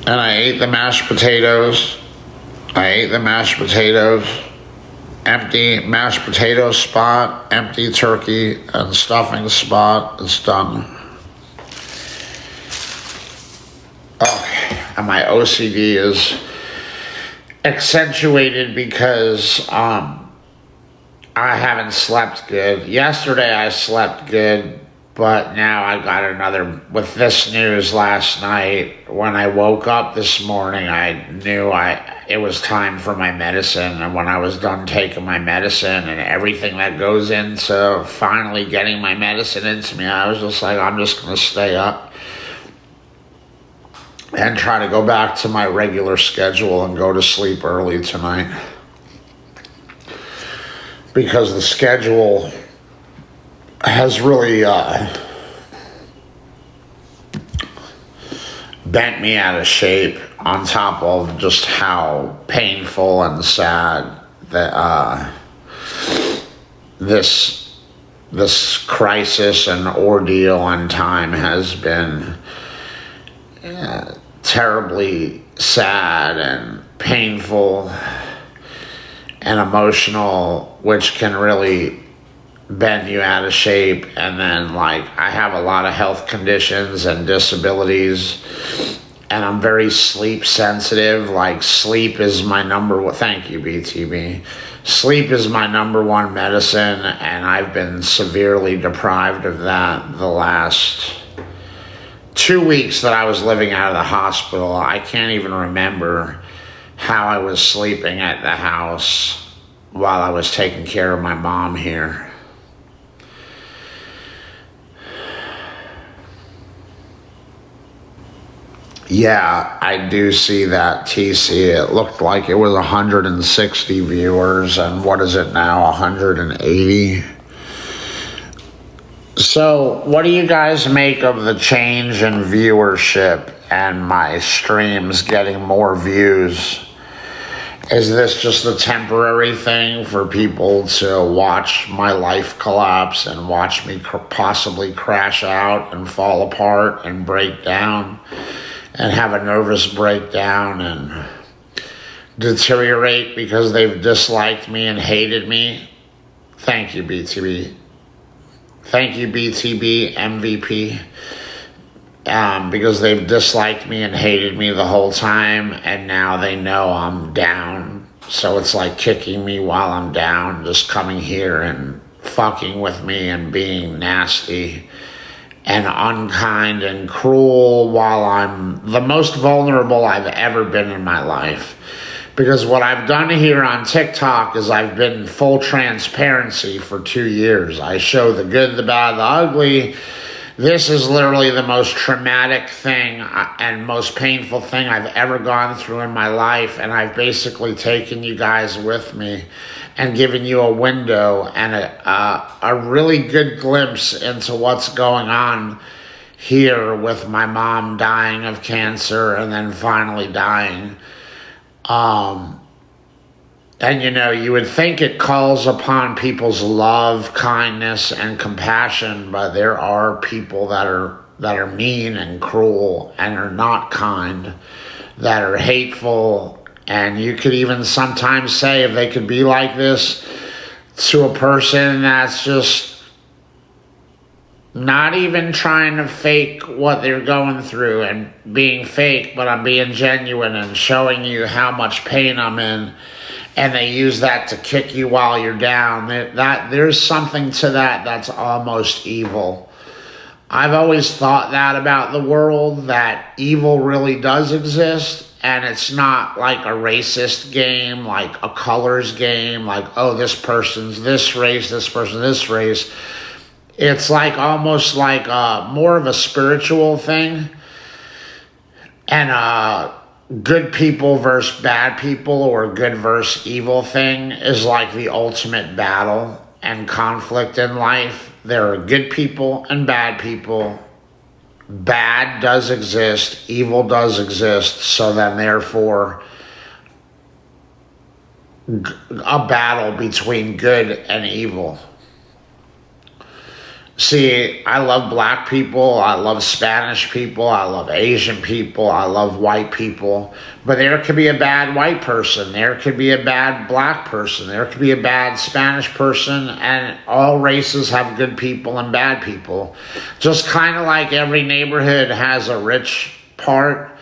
And I ate the mashed potatoes. Empty mashed potato spot, empty turkey and stuffing spot is done. Okay, and my OCD is accentuated because I haven't slept good. Yesterday I slept good, but now I got another, with this news last night. When I woke up this morning, I knew it was time for my medicine. And when I was done taking my medicine and everything that goes into finally getting my medicine into me, I was just like, I'm just going to stay up and try to go back to my regular schedule and go to sleep early tonight. Because the schedule has really bent me out of shape, on top of just how painful and sad that this crisis and ordeal and time has been. Terribly sad and painful and emotional, which can really bend you out of shape. And then, like, I have a lot of health conditions and disabilities, and I'm very sleep sensitive. Like, sleep is my number one. Thank you, BTB. Sleep is my number one medicine, and I've been severely deprived of that the last 2 weeks that I was living out of the hospital. I can't even remember how I was sleeping at the house while I was taking care of my mom here. Yeah, I do see that, TC. It looked like it was 160 viewers, and what is it now, 180? So, what do you guys make of the change in viewership and my streams getting more views? Is this just a temporary thing for people to watch my life collapse and watch me possibly crash out and fall apart and break down and have a nervous breakdown and deteriorate because they've disliked me and hated me? Thank you, BTB. Thank you, BTB MVP. Because they've disliked me and hated me the whole time, and now they know I'm down. So it's like kicking me while I'm down, just coming here and fucking with me and being nasty and unkind and cruel while I'm the most vulnerable I've ever been in my life. Because what I've done here on TikTok is I've been full transparency for 2 years. I show the good, the bad, the ugly. This is literally the most traumatic thing and most painful thing I've ever gone through in my life. And I've basically taken you guys with me and given you a window and a really good glimpse into what's going on here with my mom dying of cancer and then finally dying. And you would think it calls upon people's love, kindness, and compassion, but there are people that are mean and cruel and are not kind, that are hateful, and you could even sometimes say, if they could be like this to a person that's just not even trying to fake what they're going through and being fake, but I'm being genuine and showing you how much pain I'm in, and they use that to kick you while you're down. There's something to that that's almost evil. I've always thought that about the world, that evil really does exist, and it's not like a racist game, like a colors game, like, oh, this person's this race, this person's this race. It's like almost like more of a spiritual thing, and good people versus bad people, or good versus evil thing is like the ultimate battle and conflict in life. There are good people and bad people. Bad does exist, evil does exist, so then therefore a battle between good and evil. See, I love black people, I love Spanish people, I love Asian people, I love white people. But there could be a bad white person, there could be a bad black person, there could be a bad Spanish person, and all races have good people and bad people. Just kind of like every neighborhood has a rich part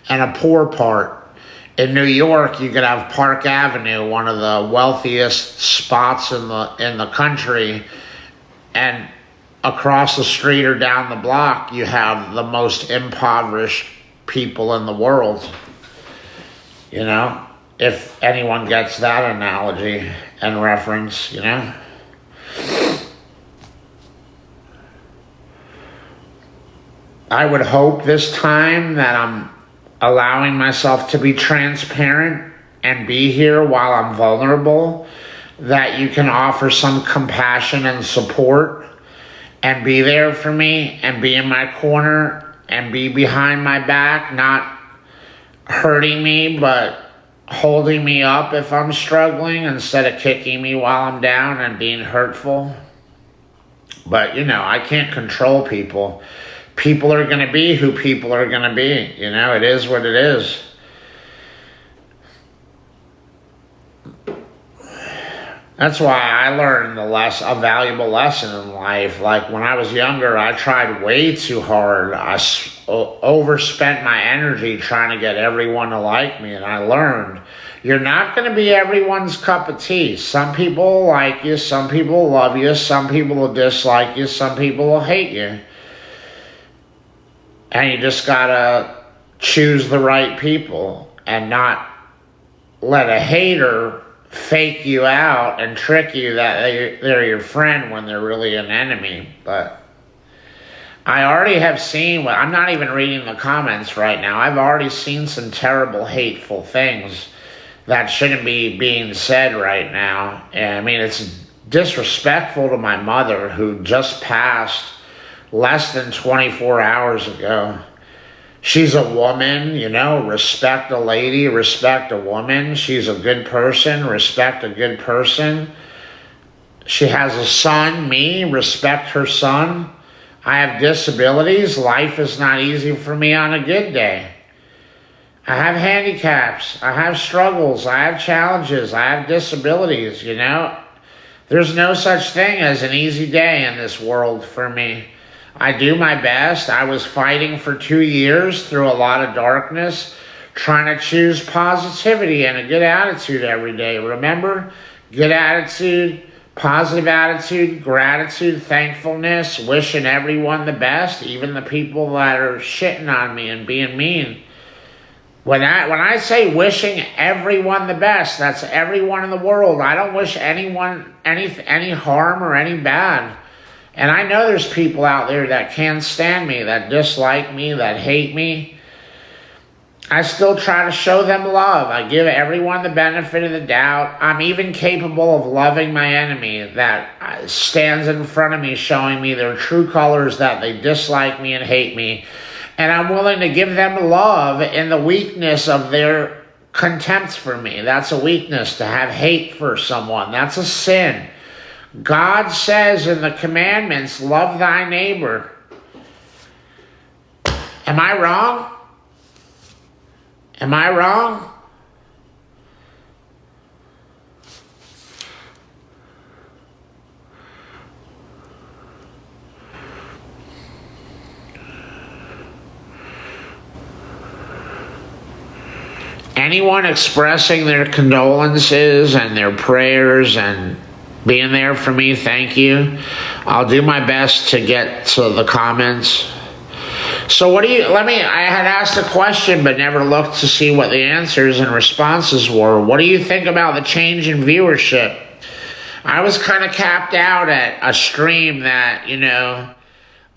and a poor part. In New York, you could have Park Avenue, one of the wealthiest spots in the country, and across the street or down the block, you have the most impoverished people in the world. You know, if anyone gets that analogy and reference, you know. I would hope this time that I'm allowing myself to be transparent and be here while I'm vulnerable, that you can offer some compassion and support and be there for me and be in my corner and be behind my back, not hurting me, but holding me up if I'm struggling instead of kicking me while I'm down and being hurtful. But, you know, I can't control people. People are going to be who people are going to be. You know, it is what it is. That's why I learned a valuable lesson in life. Like when I was younger, I tried way too hard. I overspent my energy trying to get everyone to like me. And I learned you're not going to be everyone's cup of tea. Some people will like you. Some people will love you. Some people will dislike you. Some people will hate you. And you just got to choose the right people and not let a hater fake you out and trick you that they're your friend when they're really an enemy. But I already have seen, I'm not even reading the comments right now, I've already seen some terrible, hateful things that shouldn't be being said right now. And I mean, it's disrespectful to my mother, who just passed less than 24 hours ago. She's a woman, you know, respect a lady, respect a woman. She's a good person, respect a good person. She has a son, me, respect her son. I have disabilities. Life is not easy for me on a good day. I have handicaps. I have struggles. I have challenges. I have disabilities, you know. There's no such thing as an easy day in this world for me. I do my best. I was fighting for 2 years through a lot of darkness, trying to choose positivity and a good attitude every day. Remember, good attitude, positive attitude, gratitude, thankfulness, wishing everyone the best, even the people that are shitting on me and being mean. When I say wishing everyone the best, that's everyone in the world. I don't wish anyone any harm or any bad. And I know there's people out there that can't stand me, that dislike me, that hate me. I still try to show them love. I give everyone the benefit of the doubt. I'm even capable of loving my enemy that stands in front of me, showing me their true colors, that they dislike me and hate me. And I'm willing to give them love in the weakness of their contempt for me. That's a weakness, to have hate for someone. That's a sin. God says in the commandments, love thy neighbor. Am I wrong? Am I wrong? Anyone expressing their condolences and their prayers and being there for me, thank you. I'll do my best to get to the comments. So I had asked a question but never looked to see what the answers and responses were. What do you think about the change in viewership? I was kind of capped out at a stream that, you know,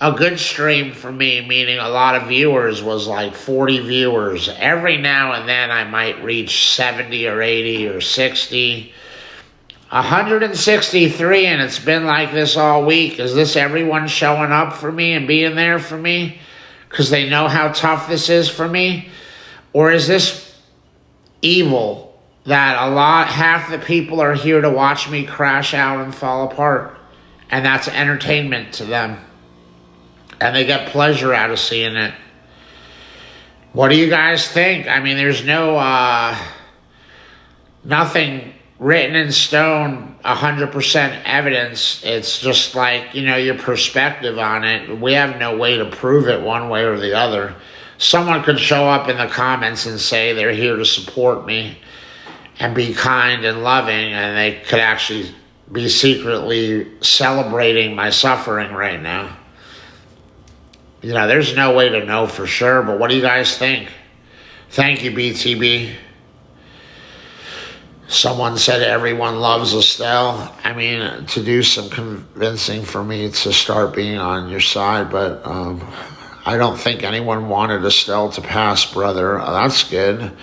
a good stream for me, meaning a lot of viewers, was like 40 viewers. Every now and then I might reach 70 or 80 or 60. 163, and it's been like this all week. Is this everyone showing up for me and being there for me because they know how tough this is for me? Or is this evil that half the people are here to watch me crash out and fall apart? And that's entertainment to them. And they get pleasure out of seeing it. What do you guys think? I mean, there's nothing written in stone, 100% evidence. It's just like, your perspective on it. We have no way to prove it one way or the other. Someone could show up in the comments and say they're here to support me and be kind and loving, and they could actually be secretly celebrating my suffering right now. There's no way to know for sure, but what do you guys think? Thank you, BTB. Someone said everyone loves Estelle. I mean, to do some convincing for me to start being on your side, but I don't think anyone wanted Estelle to pass, brother. That's good.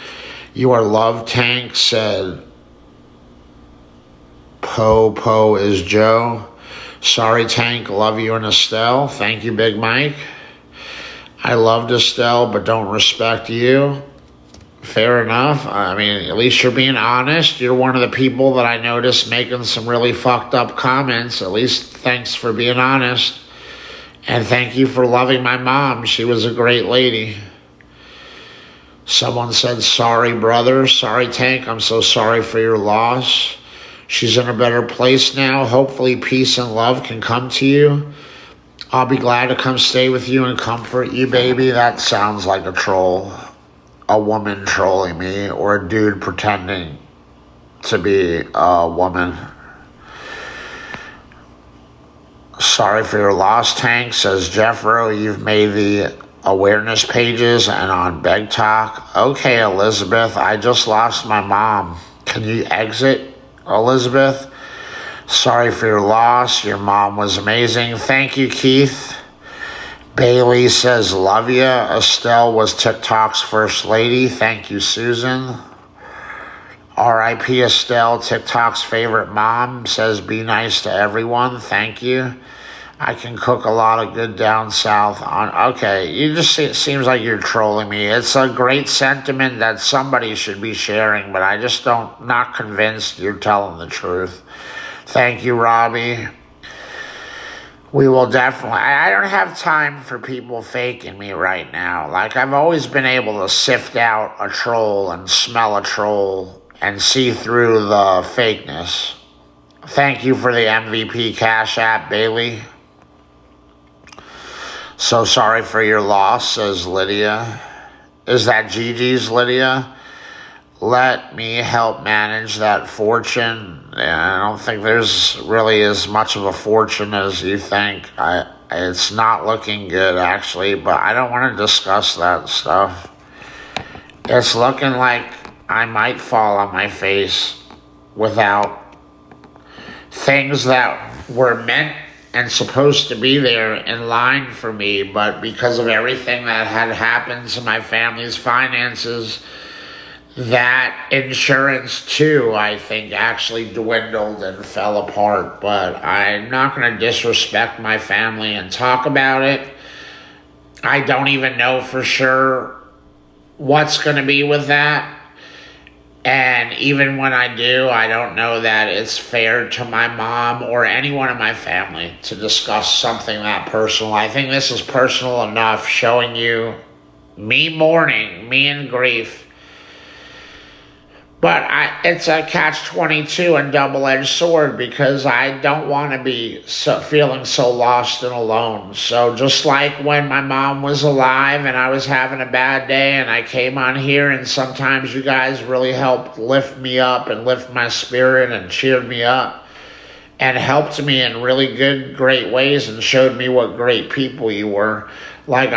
Your love tank said, Po is Joe. Sorry, Tank. Love you and Estelle. Thank you, Big Mike. I loved Estelle, but don't respect you. Fair enough. I mean, at least you're being honest. You're one of the people that I noticed making some really fucked up comments. At least thanks for being honest. And thank you for loving my mom. She was a great lady. Someone said, sorry, brother. Sorry, Tank. I'm so sorry for your loss. She's in a better place now. Hopefully peace and love can come to you. I'll be glad to come stay with you and comfort you, baby. That sounds like a troll. A woman trolling me, or a dude pretending to be a woman. Sorry for your loss, Tank, says Jeffro. You've made the awareness pages and on Beg Talk. Okay, Elizabeth, I just lost my mom. Can you exit, Elizabeth? Sorry for your loss. Your mom was amazing. Thank you, Keith. Bailey says, love ya. Estelle was TikTok's first lady. Thank you, Susan. R.I.P. Estelle, TikTok's favorite mom, says, be nice to everyone. Thank you. I can cook a lot of good down south. Okay, it seems like you're trolling me. It's a great sentiment that somebody should be sharing, but I just not convinced you're telling the truth. Thank you, Robbie. We will definitely. I don't have time for people faking me right now. Like, I've always been able to sift out a troll and smell a troll and see through the fakeness. Thank you for the MVP Cash App, Bailey. So sorry for your loss, says Lydia. Is that Gigi's, Lydia? Let me help manage that fortune. I don't think there's really as much of a fortune as you think. It's not looking good, actually, but I don't want to discuss that stuff. It's looking like I might fall on my face without things that were meant and supposed to be there in line for me, but because of everything that had happened to my family's finances, that insurance too, I think, actually dwindled and fell apart. But I'm not going to disrespect my family and talk about it. I don't even know for sure what's going to be with that. And even when I do, I don't know that it's fair to my mom or anyone in my family to discuss something that personal. I think this is personal enough, showing you me mourning, me in grief. But it's a catch-22 and double-edged sword, because I don't want to be feeling so lost and alone. So just like when my mom was alive and I was having a bad day and I came on here, and sometimes you guys really helped lift me up and lift my spirit and cheered me up and helped me in really good, great ways and showed me what great people you were. Like,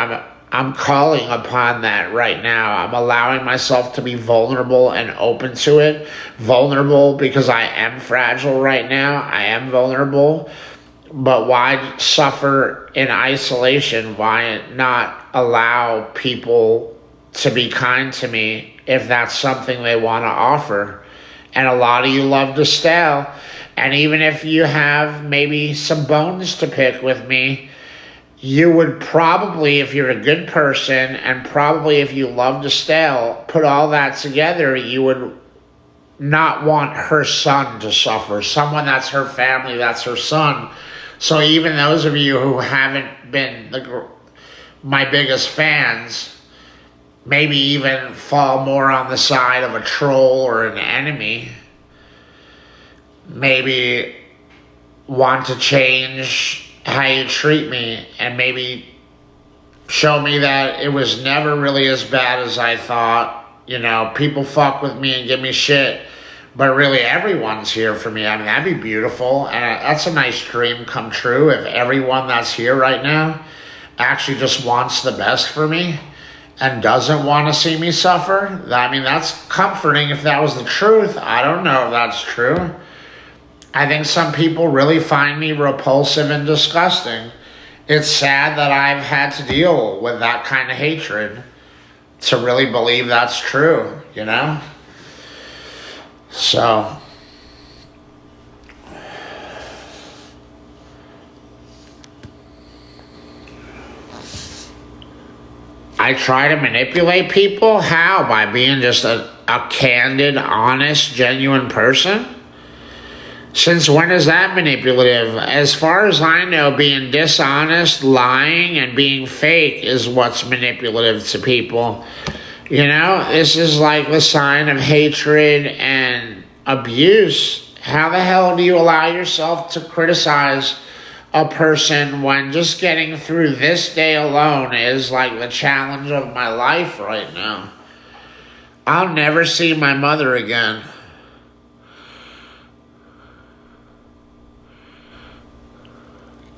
I'm calling upon that right now. I'm allowing myself to be vulnerable and open to it. Vulnerable because I am fragile right now. I am vulnerable. But why suffer in isolation? Why not allow people to be kind to me if that's something they want to offer? And a lot of you love Estelle. And even if you have maybe some bones to pick with me, you would probably, if you're a good person, and probably if you loved Estelle, put all that together, you would not want her son to suffer. Someone that's her family, that's her son, So even those of you who haven't been my biggest fans, maybe even fall more on the side of a troll or an enemy, maybe want to change how you treat me and maybe show me that it was never really as bad as I thought. You know, people fuck with me and give me shit, but really everyone's here for me. I mean, that'd be beautiful. And that's a nice dream come true if everyone that's here right now actually just wants the best for me and doesn't want to see me suffer. I mean, that's comforting if that was the truth. I don't know if that's true. I think some people really find me repulsive and disgusting. It's sad that I've had to deal with that kind of hatred to really believe that's true, you know? So, I try to manipulate people. How? By being just a candid, honest, genuine person? Since when is that manipulative? As far as I know, being dishonest, lying, and being fake is what's manipulative to people. You know, this is like the sign of hatred and abuse. How the hell do you allow yourself to criticize a person when just getting through this day alone is like the challenge of my life right now? I'll never see my mother again.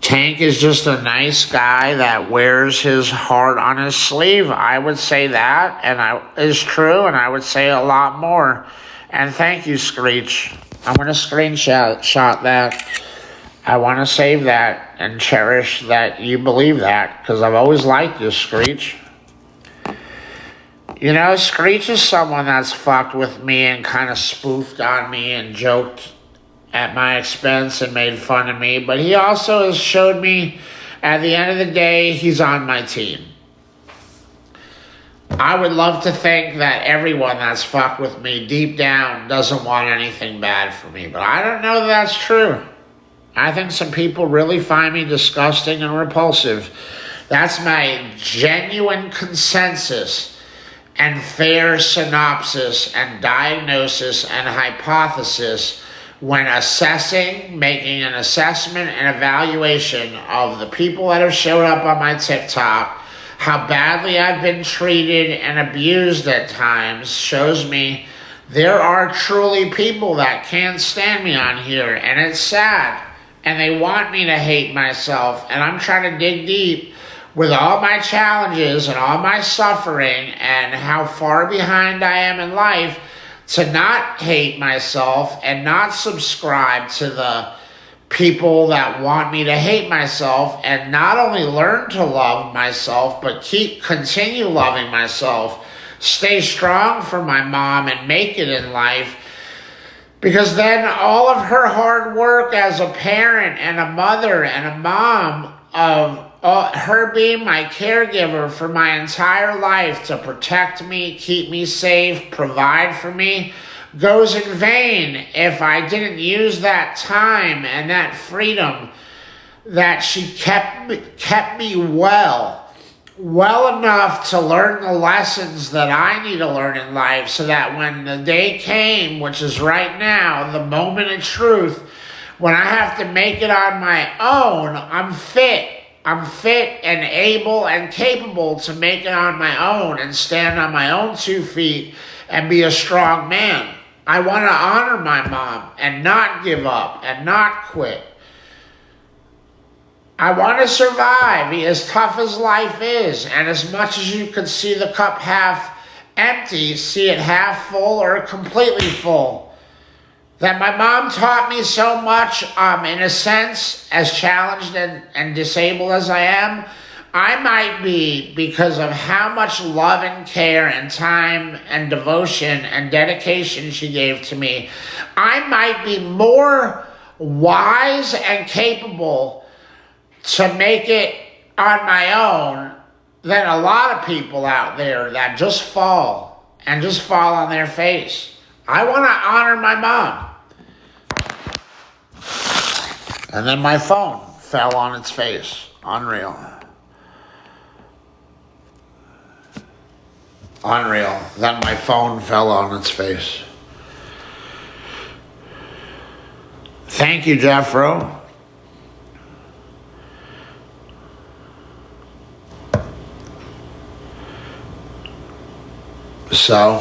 Tank is just a nice guy that wears his heart on his sleeve. I would say that, and is true, and I would say a lot more. And thank you, Screech. I'm going to screenshot that. I want to save that and cherish that you believe that, because I've always liked you, Screech. You know, Screech is someone that's fucked with me and kind of spoofed on me and joked at my expense and made fun of me, but he also has showed me at the end of the day he's on my team. I would love to think that everyone that's fucked with me deep down doesn't want anything bad for me, but I don't know that that's true. I think some people really find me disgusting and repulsive. That's my genuine consensus and fair synopsis and diagnosis and hypothesis when assessing, making an assessment and evaluation of the people that have showed up on my TikTok, how badly I've been treated and abused at times, shows me there are truly people that can't stand me on here, and it's sad, and they want me to hate myself, and I'm trying to dig deep with all my challenges and all my suffering and how far behind I am in life to not hate myself and not subscribe to the people that want me to hate myself, and not only learn to love myself, but continue loving myself, stay strong for my mom and make it in life, because then all of her hard work as a parent and a mother and a mom, of her being my caregiver for my entire life to protect me, keep me safe, provide for me, goes in vain if I didn't use that time and that freedom that she kept me well enough to learn the lessons that I need to learn in life, so that when the day came, which is right now, the moment of truth, when I have to make it on my own, I'm fit and able and capable to make it on my own and stand on my own 2 feet and be a strong man. I want to honor my mom and not give up and not quit. I want to survive as tough as life is, and as much as you could see the cup half empty, see it half full or completely full. That my mom taught me so much, in a sense, as challenged and disabled as I am, I might be, because of how much love and care and time and devotion and dedication she gave to me, I might be more wise and capable to make it on my own than a lot of people out there that just fall on their face. I want to honor my mom. And then my phone fell on its face. Unreal. Unreal. Then my phone fell on its face. Thank you, Jeffro. So,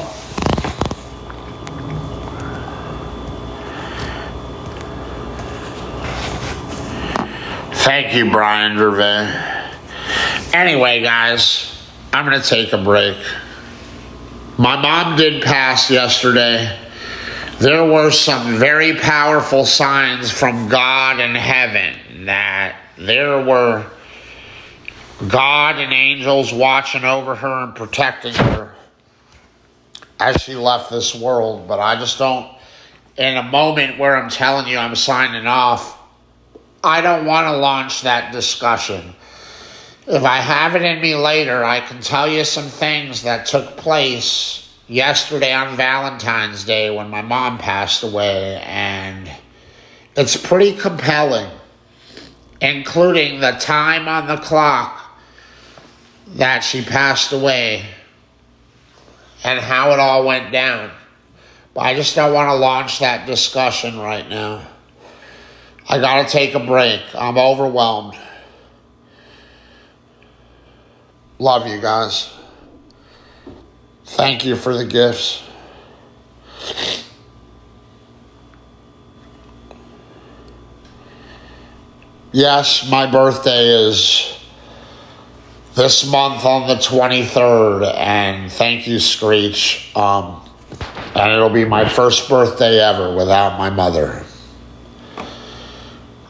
thank you, Brian Gervais. Anyway, guys, I'm going to take a break. My mom did pass yesterday. There were some very powerful signs from God in heaven that there were God and angels watching over her and protecting her as she left this world. But I just don't, in a moment where I'm telling you I'm signing off, I don't want to launch that discussion. If I have it in me later, I can tell you some things that took place yesterday on Valentine's Day when my mom passed away, and it's pretty compelling, including the time on the clock that she passed away and how it all went down. But I just don't want to launch that discussion right now. I got to take a break. I'm overwhelmed. Love you guys. Thank you for the gifts. Yes, my birthday is this month on the 23rd, and thank you, Screech. And it'll be my first birthday ever without my mother.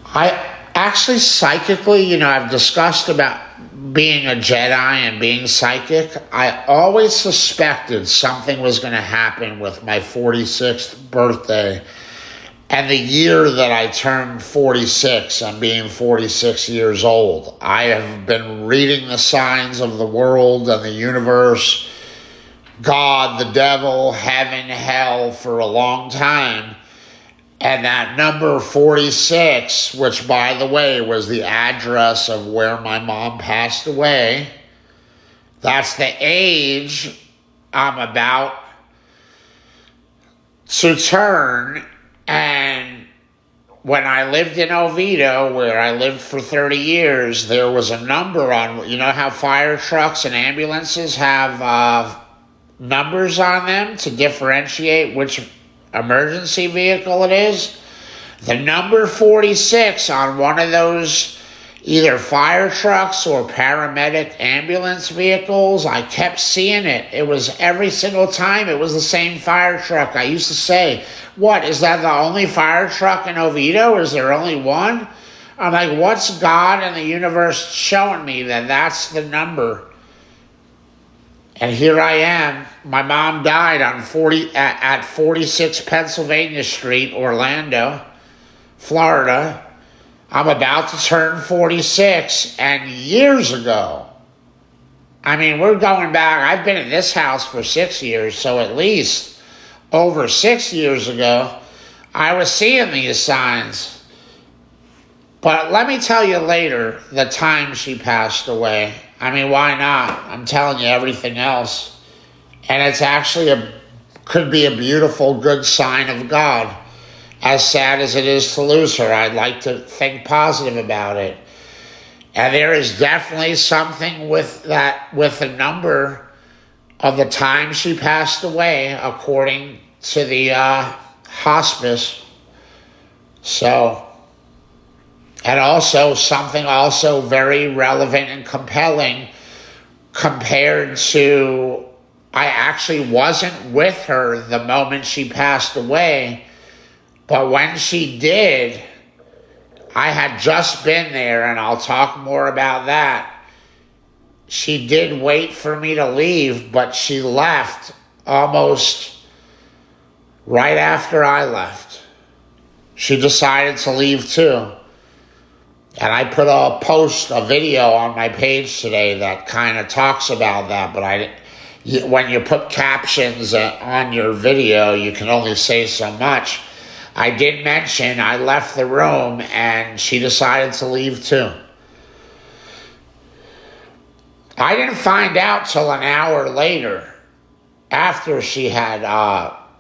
I actually psychically, I've discussed about being a Jedi and being psychic. I always suspected something was going to happen with my 46th birthday and the year that I turned 46 and being 46 years old. I have been reading the signs of the world and the universe, God, the devil, heaven, hell for a long time. And that number 46, which, by the way, was the address of where my mom passed away, that's the age I'm about to turn. And when I lived in Oviedo, where I lived for 30 years, there was a number on, how fire trucks and ambulances have numbers on them to differentiate which emergency vehicle it is? The number 46 on one of those either fire trucks or paramedic ambulance vehicles, I kept seeing it. It was every single time it was the same fire truck. I used to say, what, is that the only fire truck in Oviedo? Is there only one? I'm like, what's God and the universe showing me that that's the number? And here I am. My mom died on 46 Pennsylvania Street, Orlando, Florida. I'm about to turn 46, and years ago, we're going back. I've been in this house for 6 years, so at least over 6 years ago, I was seeing these signs. But let me tell you later the time she passed away. Why not? I'm telling you everything else. And it's actually could be a beautiful, good sign of God. As sad as it is to lose her, I'd like to think positive about it. And there is definitely something with the number of the time she passed away, according to the hospice. So, and also something also very relevant and compelling compared to, I actually wasn't with her the moment she passed away, but when she did, I had just been there, and I'll talk more about that. She did wait for me to leave, but she left almost right after I left. She decided to leave too. And I put a video on my page today that kind of talks about that, but when you put captions on your video, you can only say so much. I did mention I left the room and she decided to leave too. I didn't find out till an hour later, after she had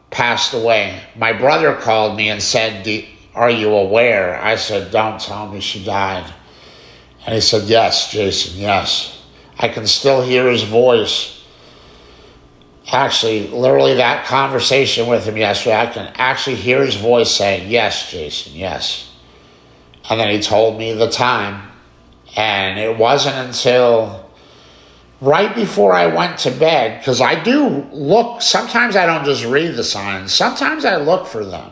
passed away. My brother called me and said, "Are you aware?" I said, "Don't tell me she died." And he said, "Yes, Jason, yes." I can still hear his voice. Actually, literally that conversation with him yesterday, I can actually hear his voice saying, "Yes, Jason, yes." And then he told me the time. And it wasn't until right before I went to bed, because I do look, sometimes I don't just read the signs, sometimes I look for them.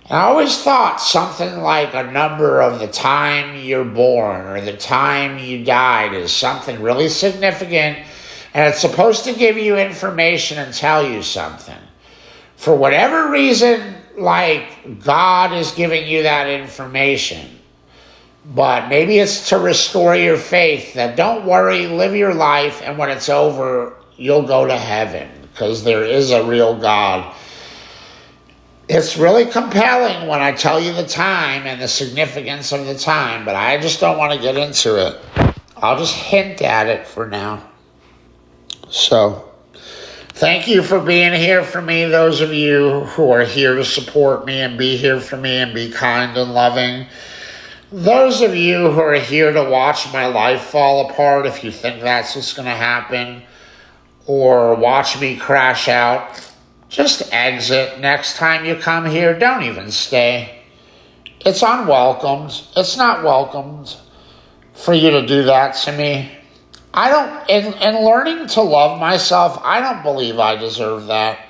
And I always thought something like a number of the time you're born or the time you died is something really significant, and it's supposed to give you information and tell you something. For whatever reason, like God is giving you that information. But maybe it's to restore your faith that don't worry, live your life, and when it's over, you'll go to heaven because there is a real God. It's really compelling when I tell you the time and the significance of the time, but I just don't want to get into it. I'll just hint at it for now. So, thank you for being here for me, those of you who are here to support me and be here for me and be kind and loving. Those of you who are here to watch my life fall apart, if you think that's what's going to happen, or watch me crash out, just exit. Next time you come here, don't even stay. It's unwelcomed. It's not welcomed for you to do that to me. I don't, in learning to love myself, I don't believe I deserve that.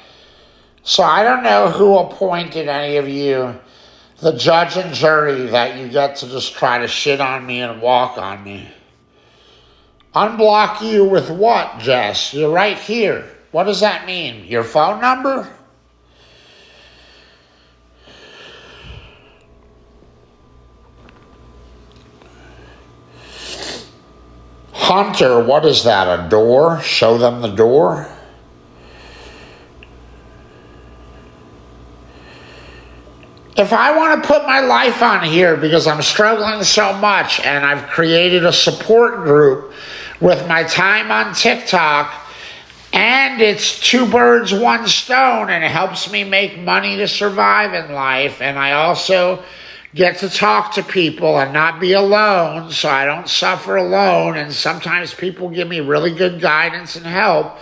So I don't know who appointed any of you the judge and jury that you get to just try to shit on me and walk on me. Unblock you with what, Jess? You're right here. What does that mean? Your phone number? Hunter, what is that, a door? Show them the door? If I want to put my life on here because I'm struggling so much and I've created a support group with my time on TikTok, and it's 2 birds, 1 stone, and it helps me make money to survive in life, and I also get to talk to people and not be alone so I don't suffer alone, and sometimes people give me really good guidance and help.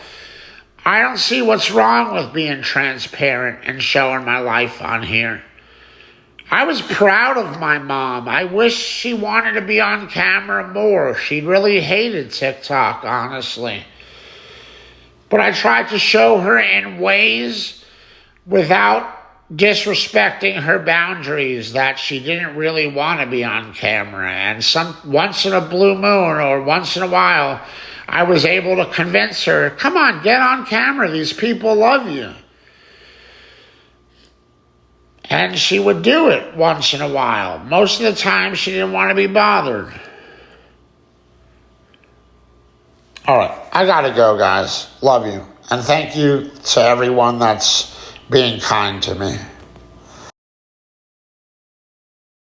I don't see what's wrong with being transparent and showing my life on here. I was proud of my mom. I wish she wanted to be on camera more. She really hated TikTok, honestly. But I tried to show her in ways without disrespecting her boundaries that she didn't really want to be on camera. And once in a blue moon or once in a while, I was able to convince her, come on, get on camera. These people love you. And she would do it once in a while. Most of the time, she didn't want to be bothered. All right, I got to go, guys. Love you. And thank you to everyone that's being kind to me.